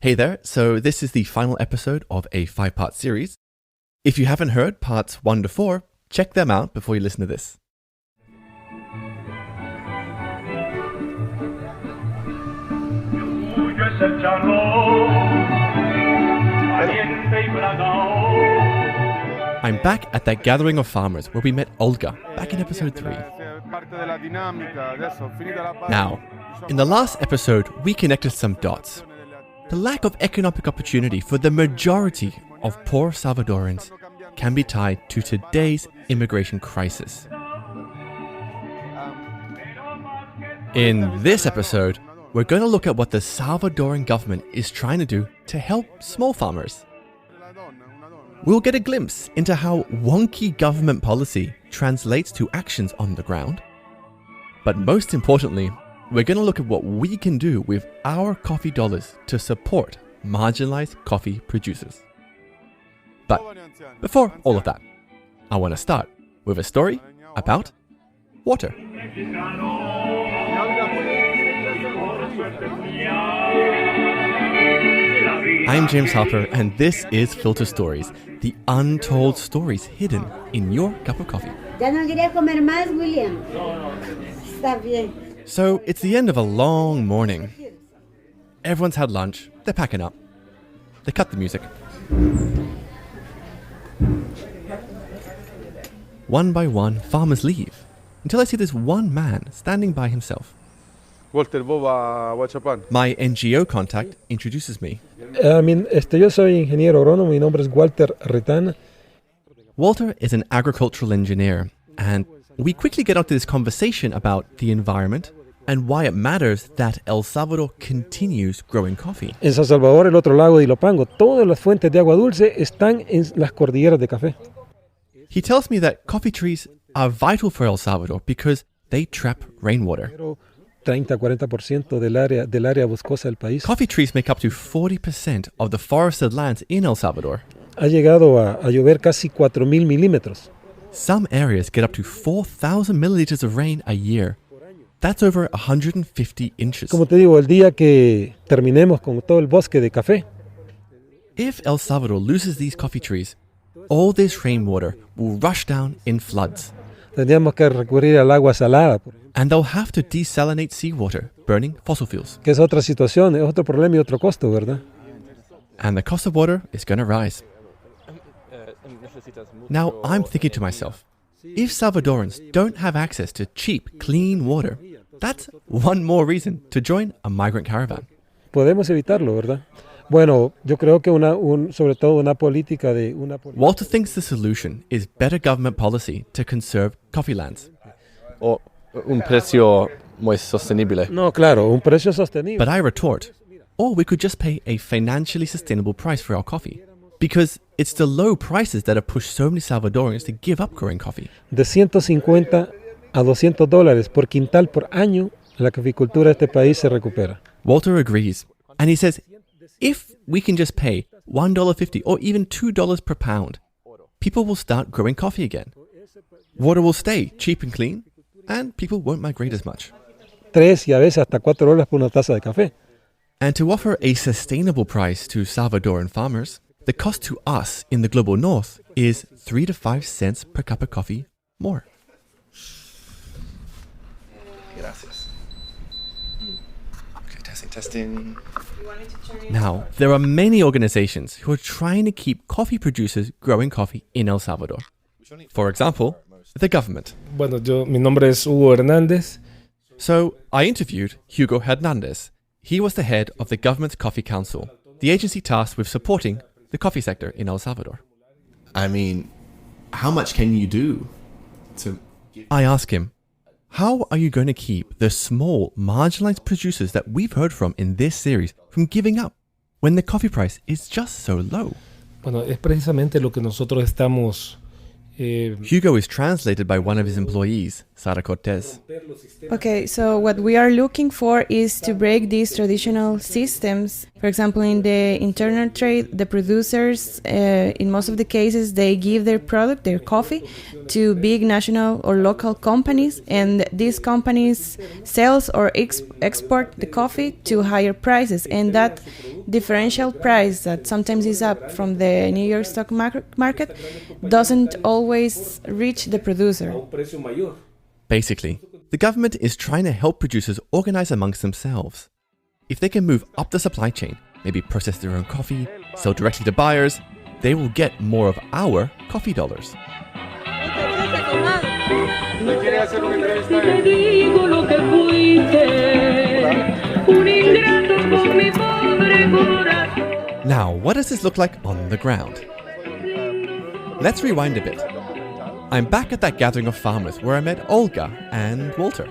Hey there, so this is the final episode of a 5-part series. If you haven't heard parts 1 to 4, check them out before you listen to this. I'm back at that gathering of farmers where we met Olga back in episode 3. Now, in the last episode, we connected some dots. The lack of economic opportunity for the majority of poor Salvadorans can be tied to today's immigration crisis. In this episode, we're going to look at what the Salvadoran government is trying to do to help small farmers. We'll get a glimpse into how wonky government policy translates to actions on the ground. But most importantly, we're going to look at what we can do with our coffee dollars to support marginalized coffee producers. But before all of that, I want to start with a story about water. I'm James Harper, and this is Filter Stories, the untold stories hidden in your cup of coffee. ¿Ya no querías comer más, William? Está bien. So it's the end of a long morning. Everyone's had lunch, they're packing up. They cut the music. One by one, farmers leave, until I see this one man standing by himself. My NGO contact introduces me. Yo soy ingeniero agrónomo, mi nombre es Walter Retana. Walter is an agricultural engineer, and we quickly get onto this conversation about the environment and why it matters that El Salvador continues growing coffee. En San Salvador, el otro lago de Ilopango, todas las fuentes de agua dulce están en las cordilleras de café. He tells me that coffee trees are vital for El Salvador because they trap rainwater. 30-40% del área boscosa del país. Coffee trees make up to 40% of the forested lands in El Salvador. Ha llegado a llover casi 4,000 milímetros. Some areas get up to 4,000 milliliters of rain a year. That's over 150 inches. Como te digo, el día que terminemos con todo el bosque de café, If El Salvador loses these coffee trees, all this rainwater will rush down in floods. tendríamos que recurrir al agua salada, And they'll have to desalinate seawater, burning fossil fuels. que es otra situación, es otro problema y otro costo, ¿verdad? And the cost of water is going to rise. Now, I'm thinking to myself, if Salvadorans don't have access to cheap, clean water, that's one more reason to join a migrant caravan. Podemos evitarlo, ¿verdad? Bueno, yo creo que sobre todo una política de... Walter thinks the solution is better government policy to conserve coffee lands. O un precio muy sostenible. No, claro, un precio sostenible. But I retort, or we could just pay a financially sustainable price for our coffee. Because it's the low prices that have pushed so many Salvadorians to give up growing coffee. De $150 a $200 por quintal por año, la caficultura de este país se recupera. Walter agrees, and he says, if we can just pay $1.50 or even $2 per pound, people will start growing coffee again. Water will stay cheap and clean, and people won't migrate as much. 3 y a veces hasta $4 por una taza de café. And to offer a sustainable price to Salvadoran farmers, the cost to us in the global north is 3 to 5 cents per cup of coffee more. Gracias. Okay, testing. Now, there are many organizations who are trying to keep coffee producers growing coffee in El Salvador. For example, the government. Bueno, mi nombre es Hugo Hernandez. So I interviewed Hugo Hernandez. He was the head of the government's Coffee Council, the agency tasked with supporting the coffee sector in El Salvador. I mean, how much can you do to... I ask him, how are you going to keep the small, marginalized producers that we've heard from in this series from giving up when the coffee price is just so low? Bueno, es precisamente lo que nosotros estamos... Hugo is translated by one of his employees, Sara Cortez. Okay, so what we are looking for is to break these traditional systems For example, in the internal trade, the producers, in most of the cases, they give their product, their coffee, to big national or local companies, and these companies sells or export the coffee to higher prices, and that differential price that sometimes is up from the New York stock market doesn't always reach the producer. Basically, the government is trying to help producers organize amongst themselves. If they can move up the supply chain, maybe process their own coffee, sell directly to buyers, they will get more of our coffee dollars. Now, what does this look like on the ground? Let's rewind a bit. I'm back at that gathering of farmers where I met Olga and Walter.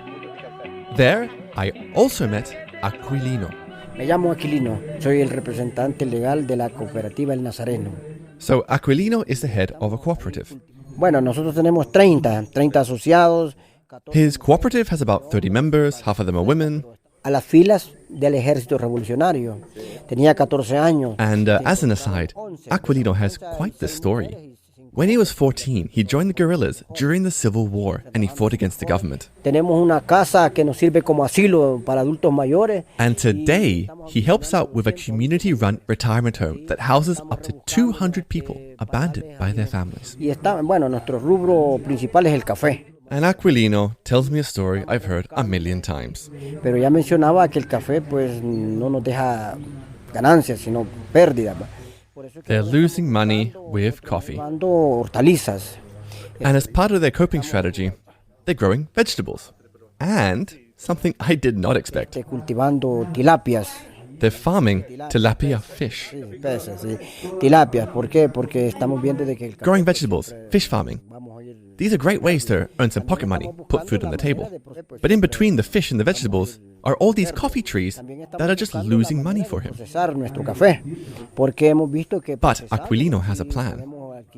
There, I also met Aquilino. Me llamo Aquilino, soy el representante legal de la cooperativa El Nazareno. So Aquilino is the head of a cooperative. Bueno, nosotros tenemos 30 asociados. His cooperative has about 30 members, half of them are women. A las filas del ejército revolucionario. Tenía 14 años. And as an aside, Aquilino has quite the story. When he was 14, he joined the guerrillas during the Civil War and he fought against the government. Tenemos una casa que nos sirve como asilo para adultos mayores. And today, he helps out with a community-run retirement home that houses up to 200 people abandoned by their families. Y nuestro rubro principal es el café. And Aquilino tells me a story I've heard a million times. Pero ya mencionaba que el café pues no nos deja ganancias, sino pérdidas. They're losing money with coffee. Hortalizas. And as part of their coping strategy, they're growing vegetables. And something I did not expect. Cultivando tilapias. They're farming tilapia fish. Tilapias, ¿por qué? Porque estamos viendo de que el growing vegetables, fish farming. These are great ways to earn some pocket money, put food on the table. But in between the fish and the vegetables are all these coffee trees that are just losing money for him. But Aquilino has a plan.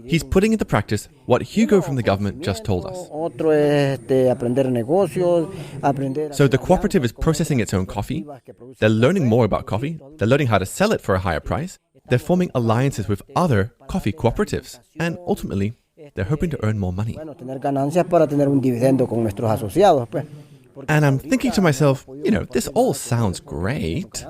He's putting into practice what Hugo from the government just told us. So the cooperative is processing its own coffee. They're learning more about coffee. They're learning how to sell it for a higher price. They're forming alliances with other coffee cooperatives. And ultimately, they're hoping to earn more money. And I'm thinking to myself, this all sounds great.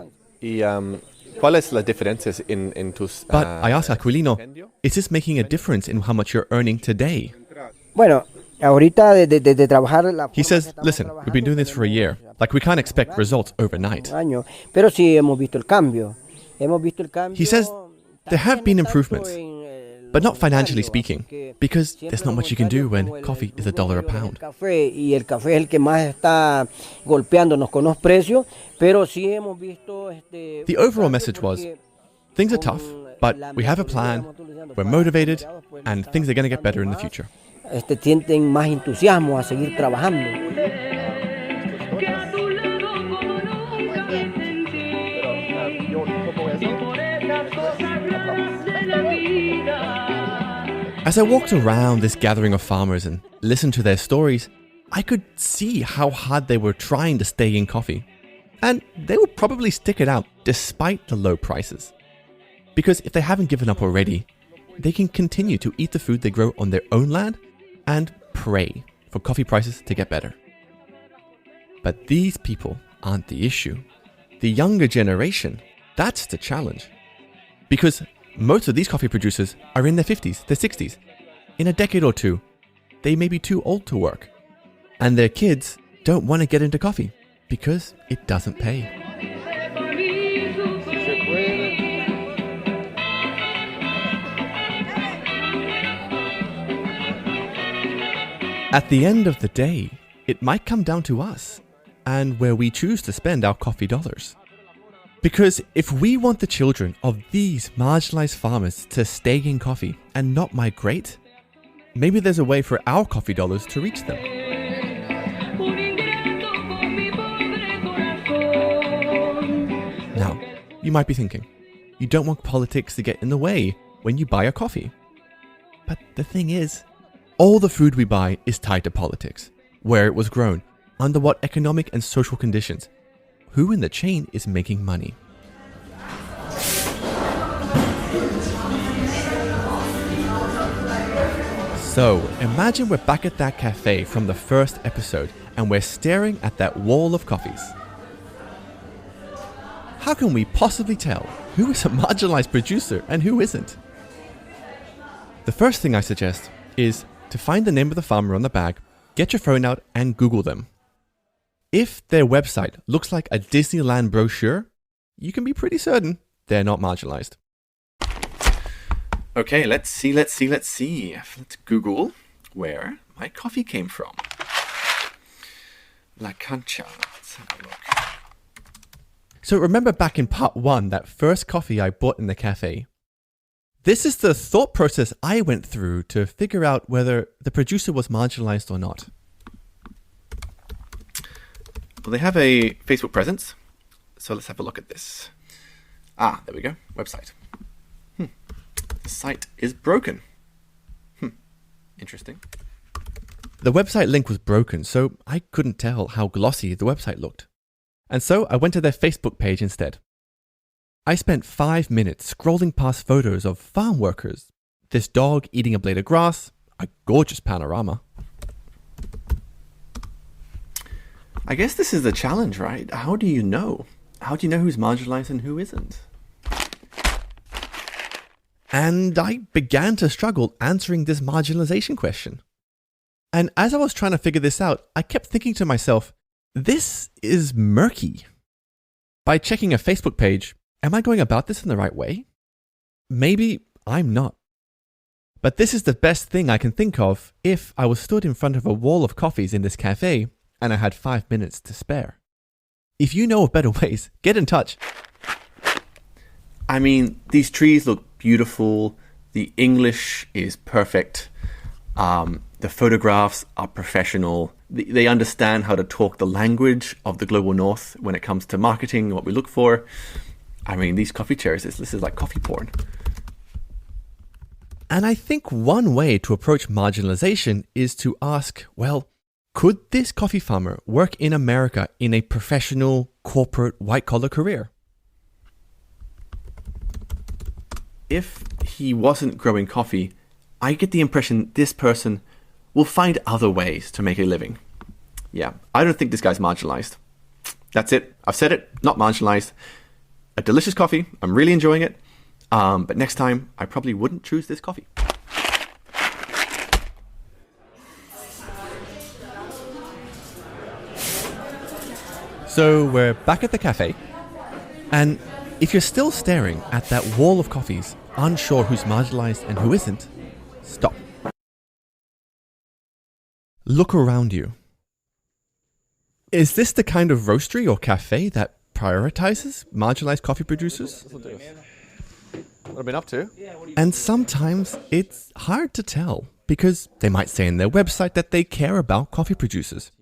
¿Cuáles las diferencias en tus But I asked Aquilino, is this making a difference in how much you're earning today? He says, listen, we've been doing this for a year. We can't expect results overnight. He says, there have been improvements, but not financially speaking, because there's not much you can do when coffee is $1 a pound. The overall message was, things are tough, but we have a plan, we're motivated, and things are going to get better in the future. As I walked around this gathering of farmers and listened to their stories, I could see how hard they were trying to stay in coffee. And they will probably stick it out despite the low prices. Because if they haven't given up already, they can continue to eat the food they grow on their own land and pray for coffee prices to get better. But these people aren't the issue. The younger generation, that's the challenge. Because most of these coffee producers are in their 50s, their 60s. In a decade or two, they may be too old to work. And their kids don't want to get into coffee because it doesn't pay. At the end of the day, it might come down to us and where we choose to spend our coffee dollars. Because if we want the children of these marginalized farmers to stay in coffee and not migrate, maybe there's a way for our coffee dollars to reach them. Now, you might be thinking, you don't want politics to get in the way when you buy a coffee. But the thing is, all the food we buy is tied to politics, where it was grown, under what economic and social conditions. Who in the chain is making money? So, imagine we're back at that cafe from the first episode and we're staring at that wall of coffees. How can we possibly tell who is a marginalized producer and who isn't? The first thing I suggest is to find the name of the farmer on the bag, get your phone out and Google them. If their website looks like a Disneyland brochure, you can be pretty certain they're not marginalized. Okay, let's see. Let's Google where my coffee came from. La Cancha. Let's have a look. So remember back in part 1, that first coffee I bought in the cafe? This is the thought process I went through to figure out whether the producer was marginalized or not. Well, they have a Facebook presence, so let's have a look at this. Ah, there we go, website. The site is broken. Interesting. The website link was broken, so I couldn't tell how glossy the website looked. And so I went to their Facebook page instead. I spent 5 minutes scrolling past photos of farm workers, this dog eating a blade of grass, a gorgeous panorama. I guess this is the challenge, right? How do you know? How do you know who's marginalized and who isn't? And I began to struggle answering this marginalization question. And as I was trying to figure this out, I kept thinking to myself, this is murky. By checking a Facebook page, am I going about this in the right way? Maybe I'm not. But this is the best thing I can think of if I was stood in front of a wall of coffees in this cafe and I had 5 minutes to spare. If you know of better ways, get in touch. I mean, these trees look beautiful. The English is perfect. The photographs are professional. They understand how to talk the language of the global north when it comes to marketing and what we look for. I mean, these coffee chairs, this is like coffee porn. And I think one way to approach marginalization is to ask, well, could this coffee farmer work in America in a professional, corporate, white-collar career? If he wasn't growing coffee, I get the impression this person will find other ways to make a living. Yeah, I don't think this guy's marginalized. That's it. I've said it, not marginalized. A delicious coffee. I'm really enjoying it. But next time, I probably wouldn't choose this coffee. So we're back at the cafe. And if you're still staring at that wall of coffees, unsure who's marginalized and who isn't, stop. Look around you. Is this the kind of roastery or cafe that prioritizes marginalized coffee producers? What have I been up to? And sometimes it's hard to tell because they might say in their website that they care about coffee producers.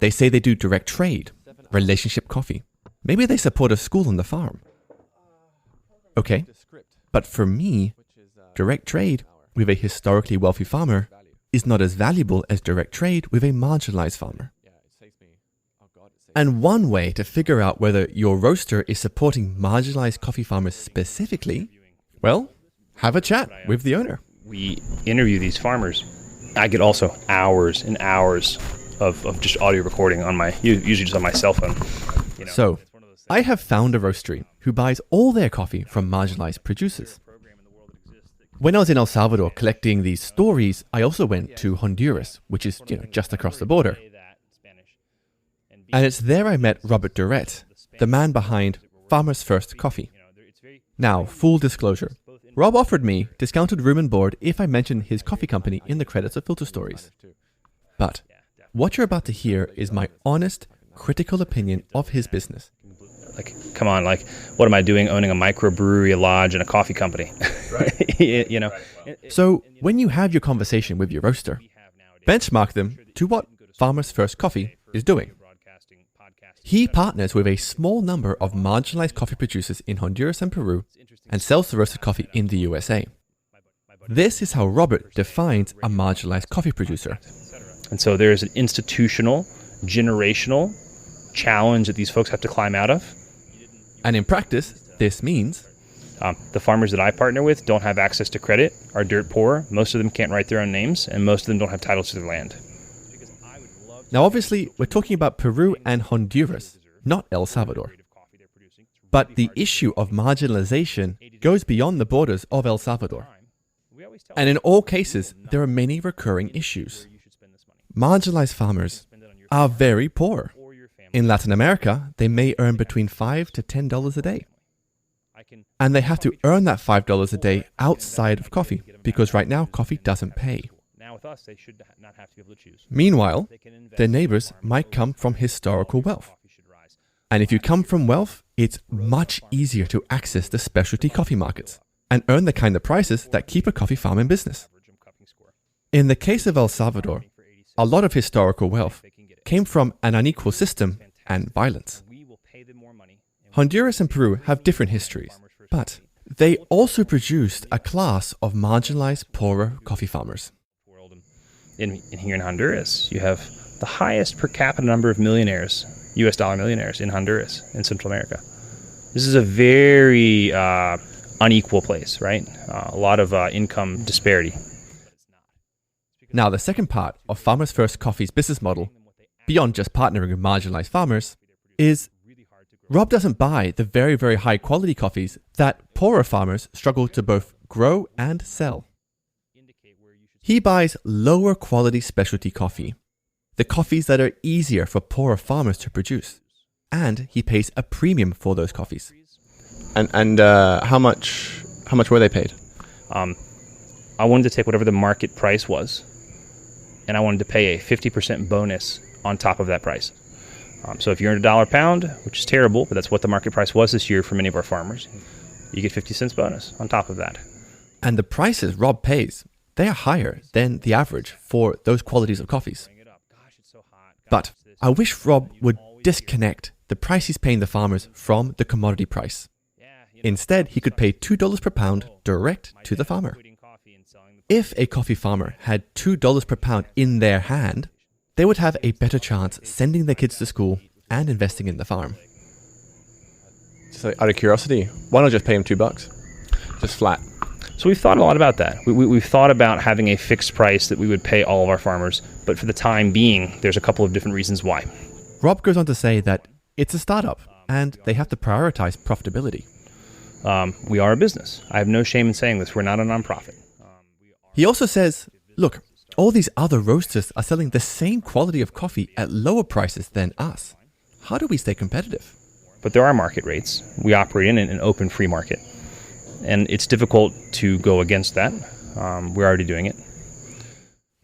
They say they do direct trade, relationship coffee. Maybe they support a school on the farm. Okay, but for me, direct trade with a historically wealthy farmer is not as valuable as direct trade with a marginalized farmer. And one way to figure out whether your roaster is supporting marginalized coffee farmers specifically, well, have a chat with the owner. We interview these farmers. I get also hours and hours of just audio recording on my, usually just on my cell phone. You know, so, I have found a roastery who buys all their coffee from marginalized producers. When I was in El Salvador collecting these stories, I also went to Honduras, which is just across the border. And it's there I met Robert Durrett, the man behind Farmers First Coffee. Now, full disclosure, Rob offered me discounted room and board if I mentioned his coffee company in the credits of Filter Stories. But what you're about to hear is my honest, critical opinion of his business. Like, come on, like, what am I doing owning a microbrewery, a lodge, and a coffee company? Right. You know. So, when you have your conversation with your roaster, benchmark them to what Farmers First Coffee is doing. He partners with a small number of marginalized coffee producers in Honduras and Peru and sells the roasted coffee in the USA. This is how Robert defines a marginalized coffee producer. And so there's an institutional, generational challenge that these folks have to climb out of. And in practice, this means The farmers that I partner with don't have access to credit, are dirt poor. Most of them can't write their own names, and most of them don't have titles to their land. Now, obviously, we're talking about Peru and Honduras, not El Salvador. But the issue of marginalization goes beyond the borders of El Salvador. And in all cases, there are many recurring issues. Marginalized farmers are very poor. In Latin America, they may earn between $5 to $10 a day. And they have to earn that $5 a day outside of coffee, because right now, coffee doesn't pay. Meanwhile, their neighbors might come from historical wealth. And if you come from wealth, it's much easier to access the specialty coffee markets and earn the kind of prices that keep a coffee farm in business. In the case of El Salvador, a lot of historical wealth came from an unequal system and violence. Honduras and Peru have different histories, but they also produced a class of marginalized, poorer coffee farmers. Here in Honduras, you have the highest per capita number of millionaires, US dollar millionaires in Honduras, in Central America. This is a very unequal place, right? A lot of income disparity. Now, the second part of Farmers First Coffee's business model, beyond just partnering with marginalized farmers, is Rob doesn't buy the very, very high quality coffees that poorer farmers struggle to both grow and sell. He buys lower quality specialty coffee, the coffees that are easier for poorer farmers to produce, and he pays a premium for those coffees. And how much were they paid? I wanted to take whatever the market price was, and I wanted to pay a 50% bonus on top of that price. So if you earned $1 a pound, which is terrible, but that's what the market price was this year for many of our farmers, you get 50 cents bonus on top of that. And the prices Rob pays, they are higher than the average for those qualities of coffees. But I wish Rob would disconnect the price he's paying the farmers from the commodity price. Instead, he could pay $2 per pound direct to the farmer. If a coffee farmer had $2 per pound in their hand, they would have a better chance sending their kids to school and investing in the farm. Just out of curiosity, why not just pay him $2? Just flat. So we've thought a lot about that. We've thought about having a fixed price that we would pay all of our farmers, but for the time being, there's a couple of different reasons why. Rob goes on to say that it's a startup and they have to prioritize profitability. We are a business. I have no shame in saying this. We're not a nonprofit. He also says, look, all these other roasters are selling the same quality of coffee at lower prices than us. How do we stay competitive? But there are market rates. We operate in an open free market. And it's difficult to go against that. We're already doing it.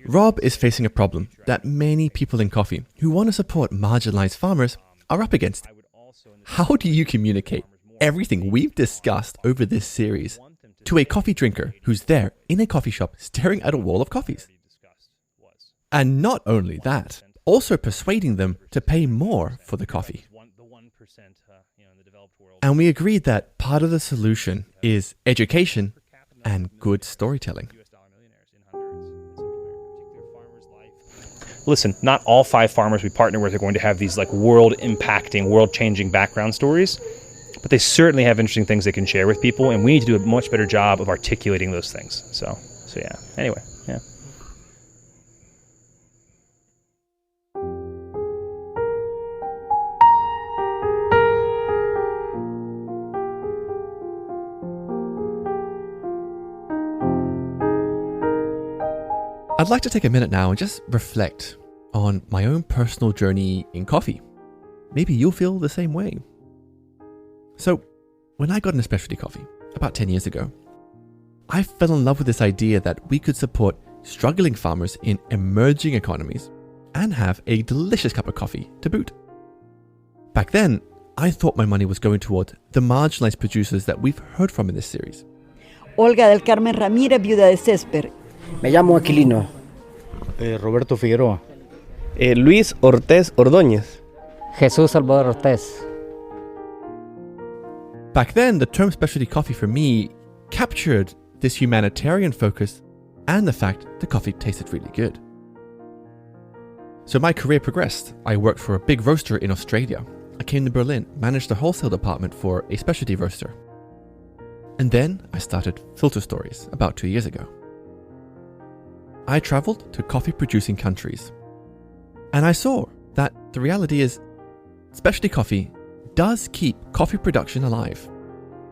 Rob is facing a problem that many people in coffee who want to support marginalized farmers are up against. How do you communicate everything we've discussed over this series to a coffee drinker who's there in a coffee shop staring at a wall of coffees? And not only that, also persuading them to pay more for the coffee. And we agreed that part of the solution is education and good storytelling. Listen, not all 5 farmers we partner with are going to have these like world-impacting, world-changing background stories, but they certainly have interesting things they can share with people, and we need to do a much better job of articulating those things. So yeah. Anyway, yeah. I'd like to take a minute now and just reflect on my own personal journey in coffee. Maybe you'll feel the same way. So, when I got into specialty coffee about 10 years ago, I fell in love with this idea that we could support struggling farmers in emerging economies and have a delicious cup of coffee to boot. Back then, I thought my money was going toward the marginalized producers that we've heard from in this series. Olga del Carmen Ramírez, viuda de César. Me llamo Aquilino. Roberto Figueroa. Luis Ortiz Ordóñez. Jesús Salvador Ortiz. Back then, the term specialty coffee for me captured this humanitarian focus and the fact the coffee tasted really good. So my career progressed. I worked for a big roaster in Australia. I came to Berlin, managed the wholesale department for a specialty roaster. And then I started Filter Stories about 2 years ago. I traveled to coffee-producing countries, and I saw that the reality is specialty coffee does keep coffee production alive.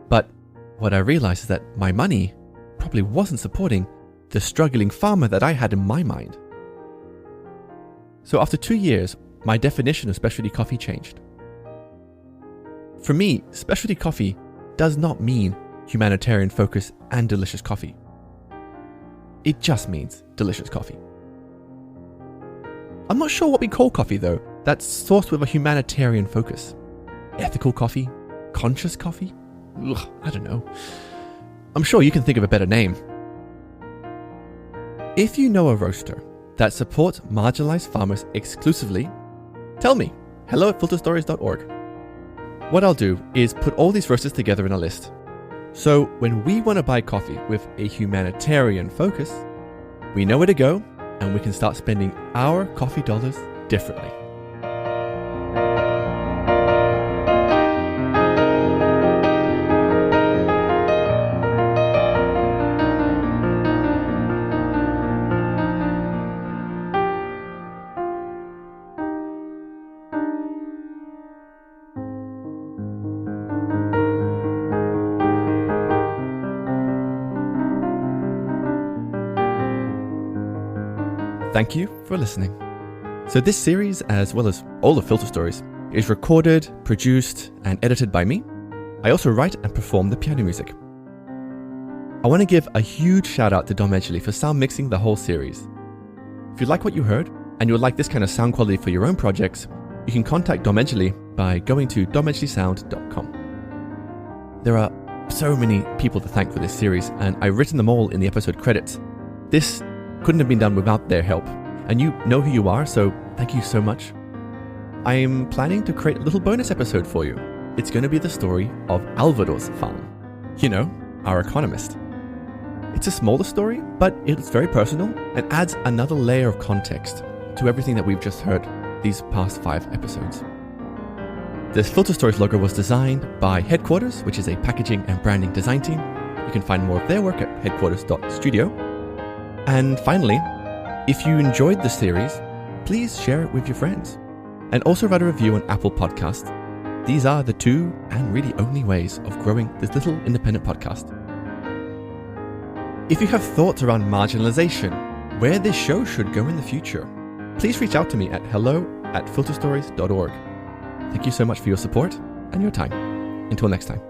But what I realized is that my money probably wasn't supporting the struggling farmer that I had in my mind. So after 2 years, my definition of specialty coffee changed. For me, specialty coffee does not mean humanitarian focus and delicious coffee. It just means delicious coffee. I'm not sure what we call coffee though, that's sourced with a humanitarian focus. Ethical coffee? Conscious coffee? Ugh, I don't know. I'm sure you can think of a better name. If you know a roaster that supports marginalized farmers exclusively, tell me, hello@filterstories.org. What I'll do is put all these roasters together in a list. So when we want to buy coffee with a humanitarian focus, we know where to go and we can start spending our coffee dollars differently. Thank you for listening. So this series, as well as all the Filter Stories, is recorded, produced, and edited by me. I also write and perform the piano music. I want to give a huge shout out to Dom Edgley for sound mixing the whole series. If you like what you heard, and you would like this kind of sound quality for your own projects, you can contact Dom Edgley by going to domedgleysound.com. There are so many people to thank for this series, and I've written them all in the episode credits. This couldn't have been done without their help, and you know who you are, so thank you so much. I'm planning to create a little bonus episode for you. It's going to be the story of Álvaro's farm. You know, our economist. It's a smaller story, but it's very personal and adds another layer of context to everything that we've just heard these past 5 episodes. This Filter Stories logo was designed by Headquarters, which is a packaging and branding design team. You can find more of their work at headquarters.studio. And finally, if you enjoyed the series, please share it with your friends. And also write a review on Apple Podcasts. These are the 2 and really only ways of growing this little independent podcast. If you have thoughts around marginalization, where this show should go in the future, please reach out to me at hello@filterstories.org. Thank you so much for your support and your time. Until next time.